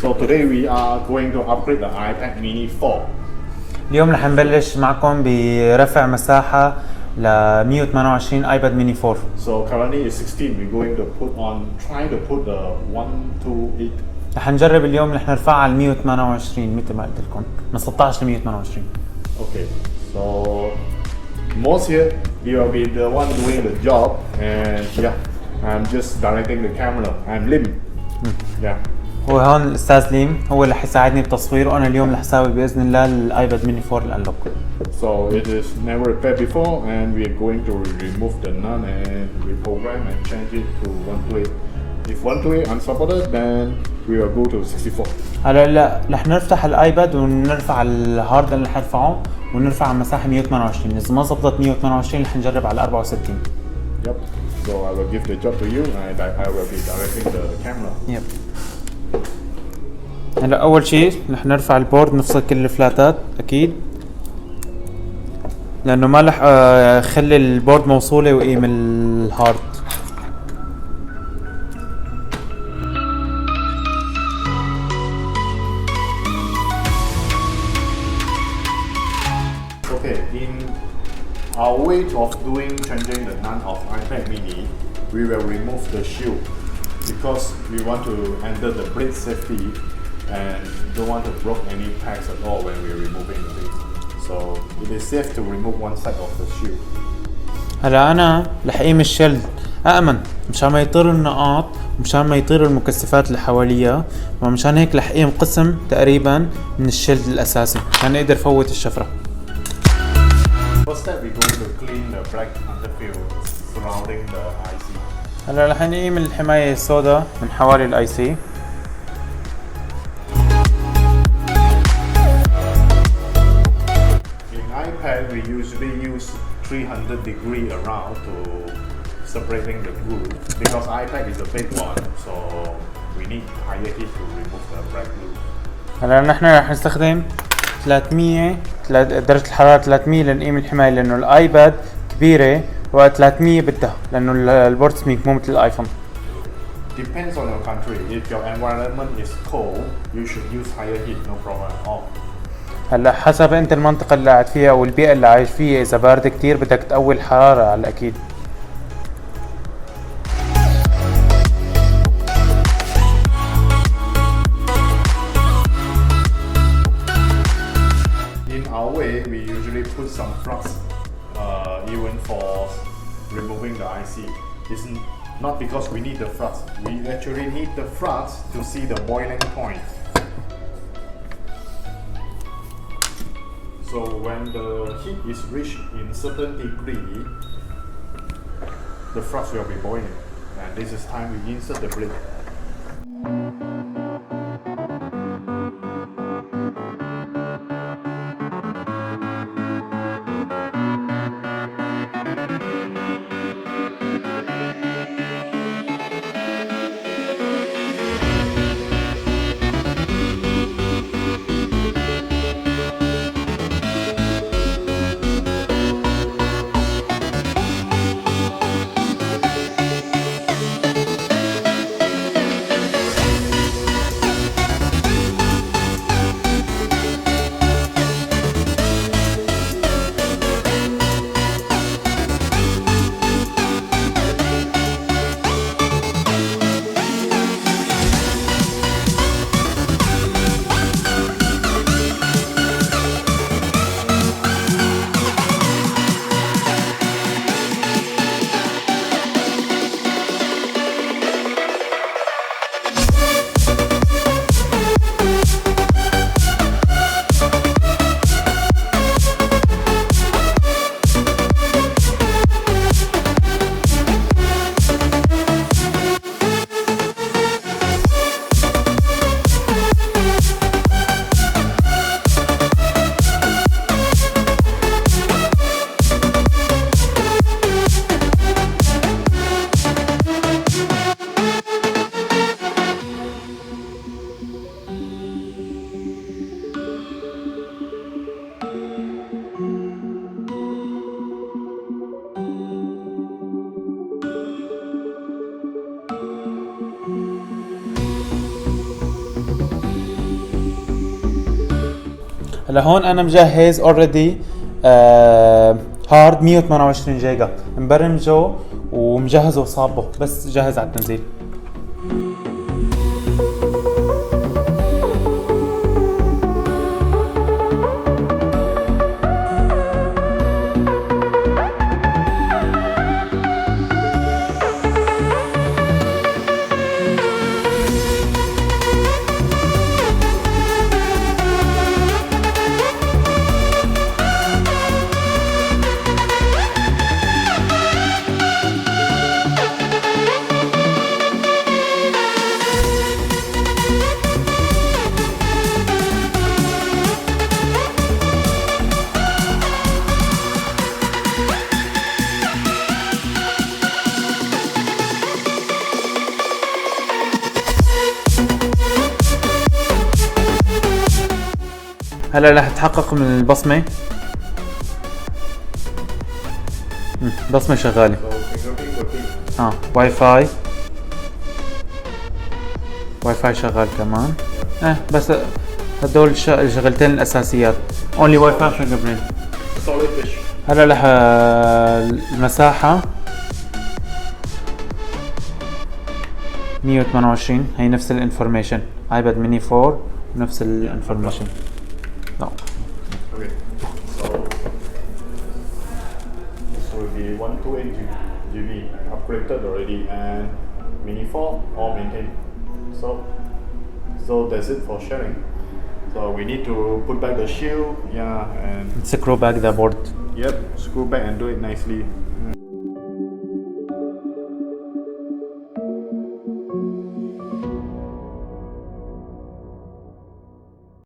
So today we are going to upgrade the iPad mini 4. اليوم رح نبلش معكم برفع مساحة ل 128 ايباد ميني 4. So currently it's 16. We're going to trying to put the 128. رح نجرب اليوم رح نرفعها ل 128 مثل ما قلت لكم من 16 ل 128. Okay, so most here he will be the one doing the job, and yeah, I'm just directing the camera. I'm Lim. Yeah. هو هون الاستاذ ليم هو اللي حيساعدني بالتصوير وانا اليوم رح اساوي باذن الله الايباد ميني 4 الانلوك. So it is never repaired before, and we are going to remove the none and reprogram and change it to 128. If 128 unsupported, then we will go to 64. هلا لا رح نفتح الايباد ونرفع الهارد اللي رح نرفعه ونرفع مساحة 128. اذا ما زبطت 128 رح نجرب على 64. Yep. So I will give the job to you, and I will be directing the camera. يب. هلا اول شيء رح نرفع البورد نفصل كل الفلاتات اكيد لانه ما رح اخلي البورد موصوله وقيم الهارد. Okay, in our way of changing the none of iPad mini, we will remove the shield because we want to enter the blade safety and don't want to break any packs at all when we're removing the blade. So it is safe to remove one side of the shield. هلا انا رح اقيم الشيلد أأمن مشان ما يطيروا النقاط ومشان ما يطيروا المكثفات اللي حواليها، ومشان هيك رح اقيم قسم تقريبا من الشيلد الاساسي عشان اقدر فوت الشفرة. First step, we're going to clean the black underfield surrounding the IC. هلا رح نقيم الحماية السوداء من حوالي الاي سي. In iPad, we usually use 300 degree around to separating the glue because iPad is a big one, so we need higher heat to remove the black glue. هلا نحن رح نستخدم 300 درجة الحرارة 300 لنقيم الحماية لأنه الآيباد كبيرة وقت 300 بدها لأنه البورد سميك مو مثل الآيفون. Depends on your country. If your environment is cold, you should use higher heat, no problem at all. هلا حسب انت المنطقة اللي قاعد فيها والبيئة اللي عايش فيها، إذا بارد كتير بدك تقوي الحرارة على الأكيد. In our way, we usually put some flux, even for removing the IC. It's not because we need the flux. We actually need the flux to see the boiling point. So when the heat is reached in certain degree, the flux will be boiling, and this is time we insert the blade. هلا هون انا مجهز اوريدي هارد 128 جيجا مبرمجه ومجهزه وصابه، بس جاهز على التنزيل. هلا رح تحقق من البصمة. بصمة شغالة. So fingerprint working. واي فاي. واي فاي شغال كمان. بس هدول الشغلتين الأساسيات. only واي فاي fingerprint. Solid fish. هلا رح المساحة 128 هي نفس الانفورميشن. ايباد ميني 4 نفس الانفورميشن. No. Okay. So will be 128 GB upgraded already and Mini 4 all maintained. So that's it for sharing. So we need to put back the shield, and Screw back the board. yep, screw back and do it nicely.